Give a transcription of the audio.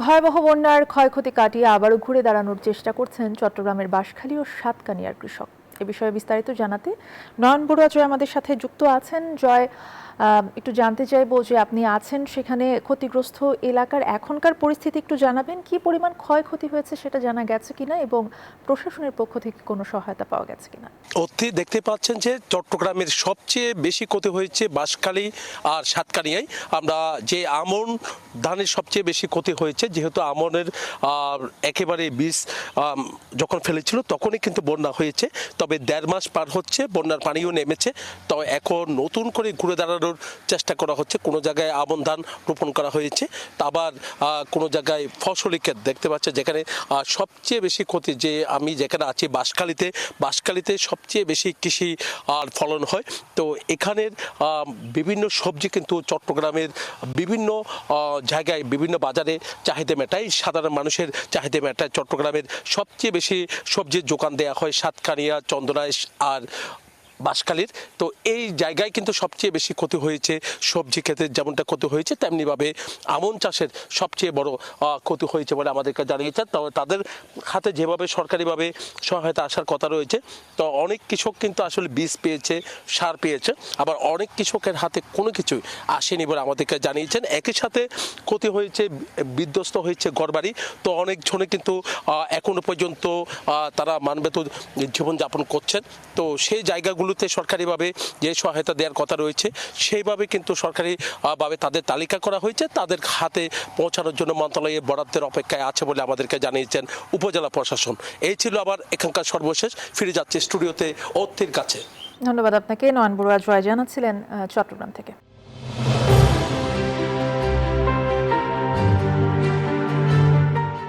ভয়াবহ বন্যার ক্ষয়ক্ষতি কাটিয়ে আবারও ঘুরে দাঁড়ানোর চেষ্টা করছেন চট্টগ্রামের বাঁশখালী ও সাতকানিয়ার কৃষক। এ বিষয়ে বিস্তারিত জানাতে নয়ন বড়ুয়া জয় আমাদের সাথে যুক্ত আছেন। জয়, একটু জানতে চাইবো যে আপনি আছেন সেখানে ক্ষতিগ্রস্ত এলাকার এখনকার পরিস্থিতি একটু জানাবেন, কি পরিমাণ ক্ষয়ক্ষতি হয়েছে সেটা জানা গেছে কিনা এবং প্রশাসনের পক্ষ থেকে কোনো সহায়তা পাওয়া গেছে কিনা? অতি দেখতে পাচ্ছেন যে চট্টগ্রামের সবচেয়ে বেশি ক্ষতি হয়েছে বাঁশখালী আর সাতকানিয়ায়। আমরা যে আমন ধানের সবচেয়ে বেশি ক্ষতি হয়েছে, যেহেতু আমনের একেবারে বীজ যখন ফেলেছিল তখনই কিন্তু বন্যা হয়েছে। তবে 1.5 মাস পার হচ্ছে, বন্যার পানিও নেমেছে। তো এখন নতুন করে ঘুরে দাঁড়ানোর চেষ্টা করা হচ্ছে। কোনো জায়গায় আমন ধান রোপণ করা হয়েছে, আবার কোনো জায়গায় ফসলি ক্ষেত দেখতে পাচ্ছে, যেখানে সবচেয়ে বেশি ক্ষতি, যে আমি যেখানে আছি বাঁশখালীতে সবচেয়ে বেশি কৃষি আর ফলন হয়। তো এখানের বিভিন্ন সবজি কিন্তু চট্টগ্রামের বিভিন্ন জায়গায় বিভিন্ন বাজারে চাহিদা মেটায়, সাধারণ মানুষের চাহিদা মেটায়। চট্টগ্রামের সবচেয়ে বেশি সবজির যোগান দেওয়া হয় সাতকানিয়া, চন্দনাইশ আর বাঁশখালীর। তো এই জায়গায় কিন্তু সবচেয়ে বেশি ক্ষতি হয়েছে। সবজি ক্ষেতের যেমনটা ক্ষতি হয়েছে, তেমনিভাবে আমন চাষের সবচেয়ে বড় ক্ষতি হয়েছে বলে আমাদেরকে জানিয়েছে। তো তাদের হাতে যেভাবে সরকারিভাবে সহায়তা আসার কথা রয়েছে, তো অনেক কৃষক কিন্তু আসলে বীজ পেয়েছে, সার পেয়েছে, আবার অনেক কৃষকের হাতে কোনো কিছুই আসেনি বলে আমাদেরকে জানিয়েছেন। একই সাথে ক্ষতি হয়েছে, বিধ্বস্ত হয়েছে ঘরবাড়ি। তো অনেকজনে কিন্তু এখনো পর্যন্ত তারা মানবেত জীবনযাপন করছেন। তো সেই জায়গাগুলোতে সরকারিভাবে যে সহায়তা দেওয়ার কথা রয়েছে, সেইভাবে কিন্তু সরকারিভাবে তাদের তালিকা করা হয়েছে, তাদের হাতে পৌঁছানোর জন্য মন্ত্রণালয়ের বরাদ্দের অপেক্ষায় আছে বলে আমাদেরকে জানিয়েছেন উপজেলা প্রশাসন। এই ছিল আবার এখানকার সর্বশেষ। ফিরে যাচ্ছে স্টুডিওতে অর্থের কাছে। ধন্যবাদ আপনাকে। নয়ন বড়ুয়া জয় জানাচ্ছিলেন চট্টগ্রাম থেকে।